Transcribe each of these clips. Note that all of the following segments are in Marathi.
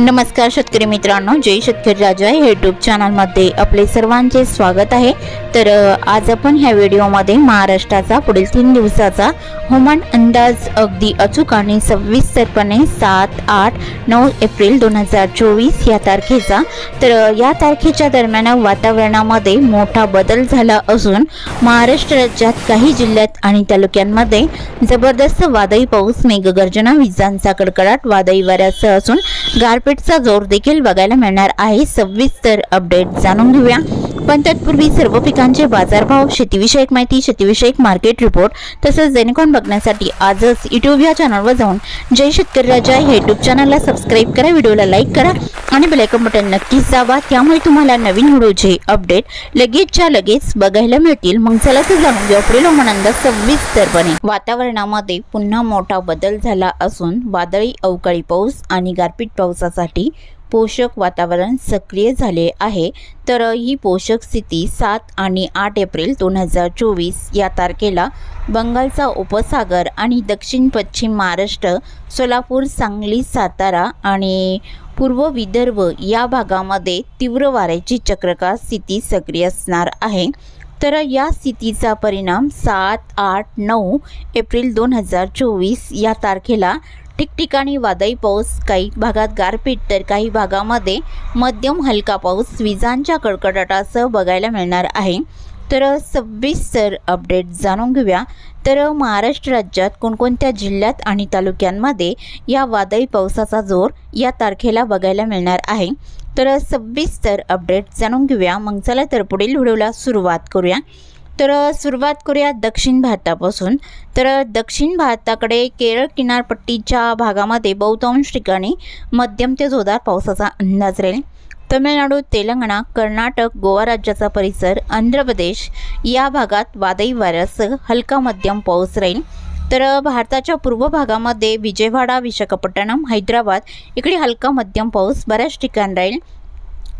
नमस्कार शेतकरी मित्रांनो, जय शेतकरी राजा या यूट्यूब चॅनलमध्ये आपले सर्वांचे स्वागत आहे। तर आज आपण ह्या व्हिडिओमध्ये महाराष्ट्राचा पुढील 3 दिवसाचा हवामान अंदाज अगदी अचूक आणि सविस्तरपणे 7, 8, 9 एप्रिल 2024 या तारखेचा। तर या तारखेच्या दरम्यान वातावरणामध्ये मोठा बदल झाला असून महाराष्ट्र राज्यात काही जिल्ह्यात आणि तालुक्यांमध्ये जबरदस्त वादळी पाऊस, मेघगर्जना, विजांचा कडकडाट, वादळी वाऱ्यासह असून गारपीटचा जोर देखील बघायला मिळणार आहे। सविस्तर अपडेट जाणून घेऊया, पण तत्पूर्वी सर्व पिकांचे बाजारभाव, शेतीविषयक माहिती, शेतीविषयक मार्केट रिपोर्ट तसेच जेणेकरून बघण्यासाठी आजच यूट्यूब या चॅनलवर जाऊन जय शेतकरी राजा हे यूट्यूब चॅनलला सबस्क्राइब करा, व्हिडिओला लाईक करा आणि बेल आयकॉन बटन नक्कीच दाबा, त्यामुळे तुम्हाला नवीन व्हिडिओचे अपडेट लगेचच्या लगेच बघायला मिळतील। मग चला तर जाणून घेऊ पुढील हवामान सविस्तरपणे। वातावरणामध्ये पुन्हा मोठा बदल झाला असून वादळी अवकाळी पाऊस आणि गारपीट पावसासाठी पोषक वातावरण सक्रिय झाले आहे। तर ही पोषक स्थिती 7 आणि 8 एप्रिल 2024 या तारखेला बंगालचा उपसागर आणि दक्षिण पश्चिम महाराष्ट्र, सोलापूर, सांगली, सातारा आणि पूर्व विदर्भ या भागामध्ये तीव्र वाऱ्याची चक्रवात स्थिती सक्रिय असणार आहे। तर या स्थितीचा परिणाम 7, 8, 9 एप्रिल 2024 या तारखेला ठिकठिकाणी वादळी पाऊस, काही भागात गारपीट तर काही भागामध्ये मध्यम हलका पाऊस, विजांच्या कडकडाटासह बघायला मिळणार आहे। तर सविस्तर अपडेट जाणून घेऊया। तर महाराष्ट्र राज्यात कोणकोणत्या जिल्ह्यात आणि तालुक्यांमध्ये या वादळी पावसाचा जोर या तारखेला बघायला मिळणार आहे, तर सविस्तर अपडेट जाणून घेऊया। मग चला तर पुढील व्हिडिओला सुरुवात करूया। तर सुरुवात करूया दक्षिण भारतापासून। तर दक्षिण भारताकडे केरळ किनारपट्टीच्या भागामध्ये बहुतांश ठिकाणी मध्यम ते जोरदार पावसाचा अंदाज राहील। तमिळनाडू, तेलंगणा, कर्नाटक, गोवा राज्याचा परिसर, आंध्र प्रदेश या भागात वादळी वाऱ्यासह हलका मध्यम पाऊस राहील। तर भारताच्या पूर्व भागामध्ये विजयवाडा, विशाखापट्टणम, हैदराबाद इकडे हलका मध्यम पाऊस बऱ्याच ठिकाणी राहील।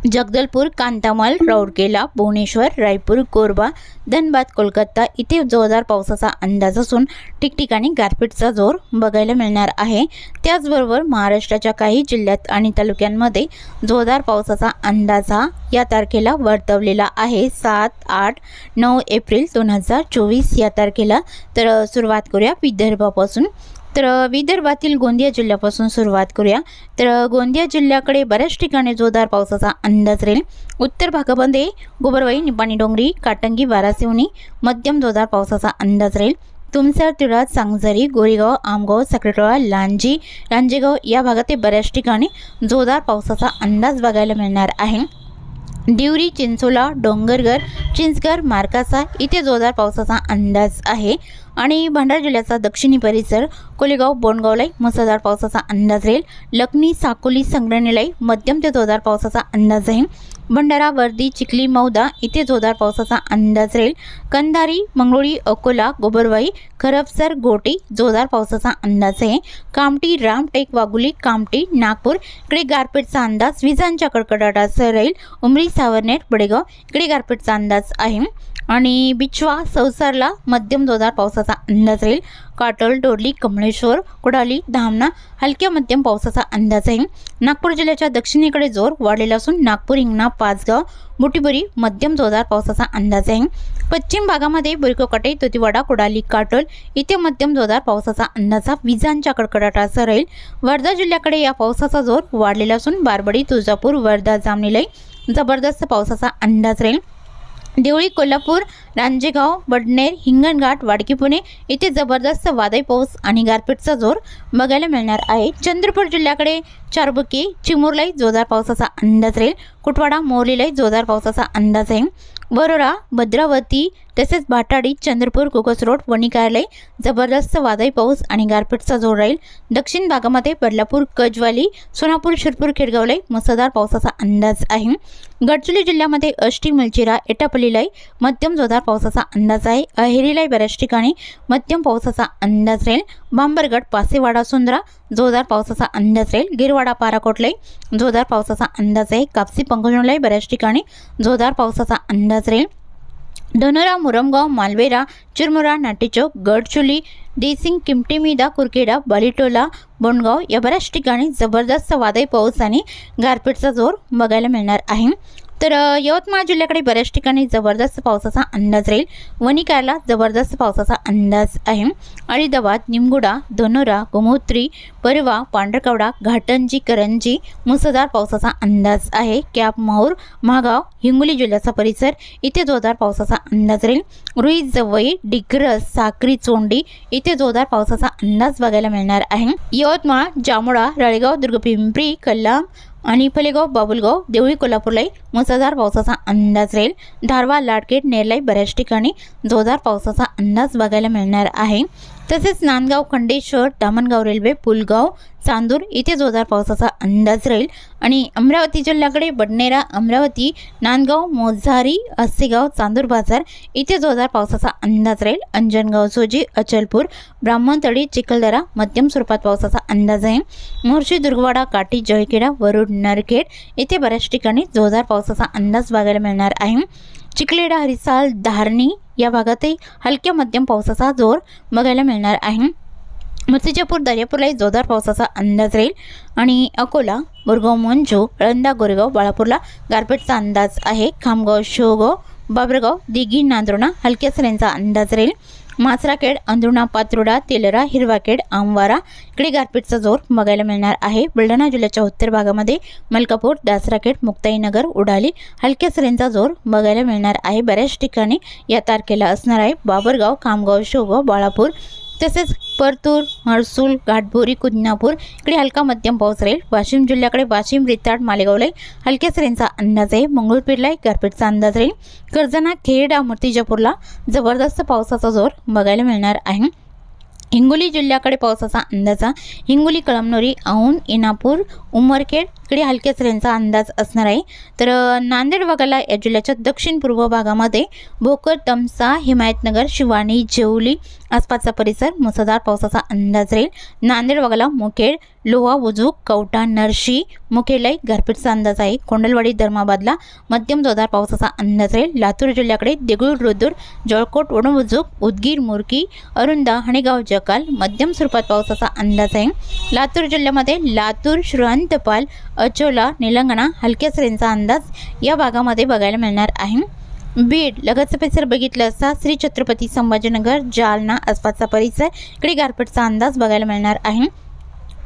जगदलपूर, कांतामाल, राउरकेला, भुवनेश्वर, रायपूर, कोरबा, धनबाद, कोलकाता इथे जोरदार पावसाचा अंदाज असून ठिकठिकाणी गारपीटचा जोर बघायला मिळणार आहे। त्याचबरोबर महाराष्ट्राच्या काही जिल्ह्यात आणि तालुक्यांमध्ये जोरदार पावसाचा अंदाज या तारखेला वर्तवलेला आहे 7, 8, 9 एप्रिल 2024 या तारखेला। तर सुरुवात करूया विदर्भापासून। तर विदर्भातील गोंदिया जिल्ह्यापासून सुरुवात करूया। तर गोंदिया जिल्ह्याकडे बऱ्याच ठिकाणी जोरदार पावसाचा अंदाज राहील। उत्तर भागामध्ये गोबरवाई, निपाणी डोंगरी, काटंगी, वारासिवनी मध्यम जोरदार पावसाचा अंदाज राहील। तुमसर, तिळा, सांगझरी, गोरेगाव, आमगाव, साखरेटोळा, लांजी, रांजेगाव या भागात बऱ्याच ठिकाणी जोरदार पावसाचा अंदाज बघायला मिळणार आहे। दिवरी, चिंचोला, डोंगरगर, चिंचघर, मार्कासा इथे जोरदार पावसाचा अंदाज आहे। आणि भंडारा जिल्ह्याचा दक्षिणी परिसर, कोलेगाव, बोंडगावला मुसळधार पावसाचा अंदाज राहील। लखनी, साकोली, संग्रहालय मध्यम ते जोरदार पावसाचा अंदाज आहे। भंडारा, वर्दी, चिखली, मौदा इथे जोरदार पावसाचा अंदाज राहील। कंधारी, मंगळुळी, अकोला, गोबरवाई, खरबसर, गोटी जोरदार पावसाचा अंदाज आहे। कामठी, रामटेक, वाघुली, कामठी, नागपूर इकडे गारपीटचा अंदाज, विजांच्या कडकडाटासह राहील। उमरी, सावरनेर, बडेगाव इकडे गारपीटचा अंदाज आहे। आणि बिचवा, सौसारला मध्यम जोरदार पावसाचा अंदाज राहील। काटोल, डोरली, कमळेश्वर, कुडाली, धामणा हलक्या मध्यम पावसाचा अंदाज आहे। नागपूर जिल्ह्याच्या दक्षिणेकडे जोर वाढलेला असून नागपूर, हिंगणा, पाचगाव, बुटीबुरी मध्यम जोरदार पावसाचा अंदाज आहे। पश्चिम भागामध्ये बुरकोकटे, तोतिवाडा, कुडाली, काटोल इथे मध्यम जोरदार पावसाचा अंदाज विजांच्या कडकडाटासह राहील। वर्धा जिल्ह्याकडे या पावसाचा जोर वाढलेला असून बारबडी, तुळजापूर, वर्धा, जामनेलाई जबरदस्त पावसाचा अंदाज राहील। देवळी, कोल्हापूर, रांजेगाव, बडनेर, हिंगणघाट, वाडकी, पुणे इथे जबरदस्त वादळी पाऊस आणि गारपीटचा जोर बघायला मिळणार आहे। चंद्रपूर जिल्ह्याकडे चारबुकी, चिमुरलाई जोरदार पावसाचा अंदाज राहील। कुटवाडा, मोरलीलाई जोरदार पावसाचा अंदाज आहे। वरोरा, भद्रावती तसेच भाटाडी, चंद्रपूर, कोकस रोड, वणी कार्यालय जबरदस्त वादळी पाऊस आणि गारपीटचा जोर राहील। दक्षिण भागामध्ये बदलापूर, कजवाली, सोनापूर, शिरपूर, खेडगावलाई मुसळधार पावसाचा अंदाज आहे। गडचिरोली जिल्ह्यामध्ये अष्टी, मुलचिरा, एटापल्लीलाई मध्यम जोरदार पावसाचा अंदाज आहे। अहेरीलाई बऱ्याच ठिकाणी मध्यम पावसाचा अंदाज राहील। बांबरगड, पासेवाडा, सुंदरा जोरदार पावसाचा अंदाज राहील। गिरवाडा, पाराकोटलाई जोरदार पावसाचा अंदाज आहे। कापसी, पंगोजनलाई बऱ्याच ठिकाणी जोरदार पावसाचा अंदाज राहील। धनोरा, मुरमगाव, मालवेरा, चिरमुरा, नाटेचौक, गडचुली, देसिंग, किमटीमीदा, कुरखेडा, बालिटोला, बोंडगाव या बऱ्याच ठिकाणी जबरदस्त वादळी पाऊस आणि गारपीटचा जोर बघायला मिळणार आहे। तर यवतमाळ जिल्ह्याकडे बऱ्याच ठिकाणी जबरदस्त पावसाचा अंदाज राहील। वणिकारला जबरदस्त पावसाचा अंदाज आहे। अलिदाबाद, निमगुडा, धनोरा, गंगोत्री, परवा, पांढरकवडा, घाटंजी, करंजी मुसळधार पावसाचा अंदाज आहे। कॅप, माहूर, महागाव, हिंगोली जिल्ह्याचा परिसर इथे जोरदार पावसाचा अंदाज राहील। रुई, जवई, डिग्रस, साक्री, चोंडी इथे जोरदार पावसाचा अंदाज बघायला मिळणार आहे। यवतमाळ, जामोडा, राळेगाव, दुर्गपिंपरी, कल्याण आणि फलेगाव, बाबुलगाव, देवळी, कोल्हापूरलाही मुसळधार पावसाचा अंदाज राहील। धारवा, लाडकेट, नेरलाई बऱ्याच ठिकाणी जोरदार पावसाचा अंदाज बघायला मिळणार आहे। तसेच नांदगाव, खंडेश्वर, दामणगाव रेल्वे, पुलगाव, चांदूर इथे जोरदार पावसाचा अंदाज राहील। आणि अमरावती जिल्ह्याकडे बडनेरा, अमरावती, नांदगाव, मोझारी, अस्सेगाव, चांदूर बाजार इथे जोरदार पावसाचा अंदाज राहील। अंजनगाव, सोजी, अचलपूर, ब्राह्मणतळी, चिखलदरा मध्यम स्वरूपात पावसाचा अंदाज आहे। मोर्शी, दुर्गवाडा, काठी, जळखेडा, वरुड, नरखेड इथे बऱ्याच ठिकाणी जोरदार पावसाचा अंदाज बघायला मिळणार आहे। चिखलेडा, हरिसाल, धारणी या भागातही हलक्या मध्यम पावसाचा जोर बघायला मिळणार आहे। मूर्तिजापूर, दर्यापूरलाही जोरदार पावसाचा अंदाज राहील। आणि अकोला, बोरगाव, मंजू, आळंदा, गोरेगाव, बाळापूरला गारपीटचा अंदाज आहे। खामगाव, शेवगाव, बाबरगाव, दिघी, नांदुर्णा हलक्या सरींचा अंदाज राहील। मासराखेड, अंदुणा, पात्रोडा, तेलरा, हिरवाखेड, आमवारा इकडे गारपीटचा जोर बघायला मिळणार आहे। बुलढाणा जिल्ह्याच्या उत्तर भागामध्ये मलकापूर, दासराखेड, मुक्ताईनगर, उडाली हलक्या सरींचा जोर बघायला मिळणार आहे। बऱ्याच ठिकाणी या तारखेला असणार आहे। बाबरगाव, खामगाव, शेवगाव, बाळापूर तसेच परतूर, हर्सूल, घाटभोरी, कुदनापूर इकडे हलका मध्यम पाऊस राहील। वाशिम जिल्ह्याकडे वाशिम, रिताड, मालेगावला हलक्या सरींचा अंदाज आहे। मंगळूरपीरला गारपीटचा अंदाज राहील। कर्जना, खेडा, मूर्तिजापूरला जबरदस्त पावसाचा जोर बघायला मिळणार आहे। हिंगोली जिल्ह्याकडे पावसाचा अंदाज, हिंगोली, कळमनुरी, औंध, इनापूर, उमरखेड इकडे हलक्या सरींचा अंदाज असणार आहे। तर नांदेड भागाला या जिल्ह्याच्या दक्षिण पूर्व भागामध्ये भोकर, तमसा, हिमायतनगर, शिवानी, जेवली आसपासचा परिसर मुसळधार पावसाचा अंदाज राहील। नांदेड भागाला मुखेड, लोहा, बुजुक, कवठा, नरशी मुखेडलाही गारपीटचा अंदाज आहे। कोंडलवाडी, धर्माबादला मध्यम जोरदार पावसाचा अंदाज राहील। लातूर जिल्ह्याकडे देगूळ, रुद्र, जळकोट, वडबुजुक, उदगीर, मुरकी, अरुंदा, हणेगाव, जकाल मध्यम स्वरूपात पावसाचा अंदाज आहे। लातूर जिल्ह्यामध्ये लातूर, श्रीवंतपाल, अचोला, निलंगणा हलक्या सरींचा अंदाज या भागामध्ये बघायला मिळणार आहे। बीड लगतचा परिसर बघितलं असता श्री छत्रपती संभाजीनगर, जालना आसपासचा परिसर इकडे गारपीटचा अंदाज बघायला मिळणार आहे।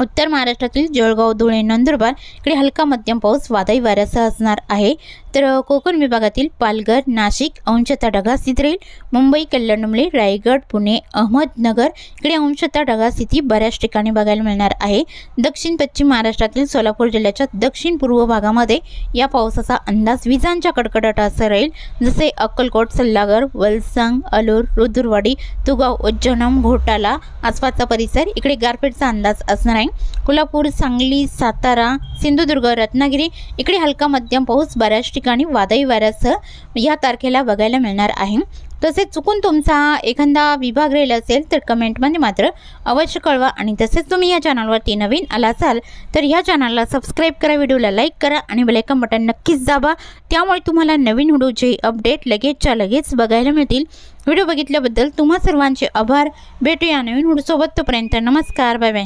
उत्तर महाराष्ट्रातील जळगाव, धुळे, नंदुरबार इकडे हलका मध्यम पाऊस वादळी वाऱ्यासह असणार आहे। तर कोकण विभागातील पालघर, नाशिक अंशतः ढगाळ राहील। मुंबई, कल्याण, रायगड, पुणे, अहमदनगर इकडे अंशतः ढगाळ स्थिती बऱ्याच ठिकाणी बघायला मिळणार आहे। दक्षिण पश्चिम महाराष्ट्रातील सोलापूर जिल्ह्याच्या दक्षिण पूर्व भागामध्ये या पावसाचा अंदाज विजांच्या कडकडाटासह राहील। जसे अक्कलकोट, सल्लागर, वलसंग, अलूर, रुद्रवाडी, तुगाव, उज्जैन, घोटाला आसपासचा परिसर इकडे गारपीटचा अंदाज असणार आहे। कोल्हापूर, सांगली, सातारा, सिंधुदुर्ग, रत्नागिरी इकडे हलका मध्यम पाऊस बऱ्याच ठिकाणी वादळी वाऱ्यासह या तारखेला बघायला मिळणार आहे। तसेच चुकून तुमचा एखादा विभाग राहिला असेल तर कमेंटमध्ये मात्र अवश्य कळवा। आणि तसेच तुम्ही या चॅनलवरती नवीन आला असाल तर या चॅनलला सबस्क्राईब करा, व्हिडिओला लाईक करा आणि बेल आयकॉन बटन नक्कीच दाबा। त्यामुळे तुम्हाला नवीन व्हिडिओचे अपडेट लगेचच्या लगेच बघायला मिळतील। व्हिडिओ बघितल्याबद्दल तुम्हा सर्वांचे आभार। भेटूया नवीन व्हिडिओसोबत, तोपर्यंत नमस्कार, बाय बाय।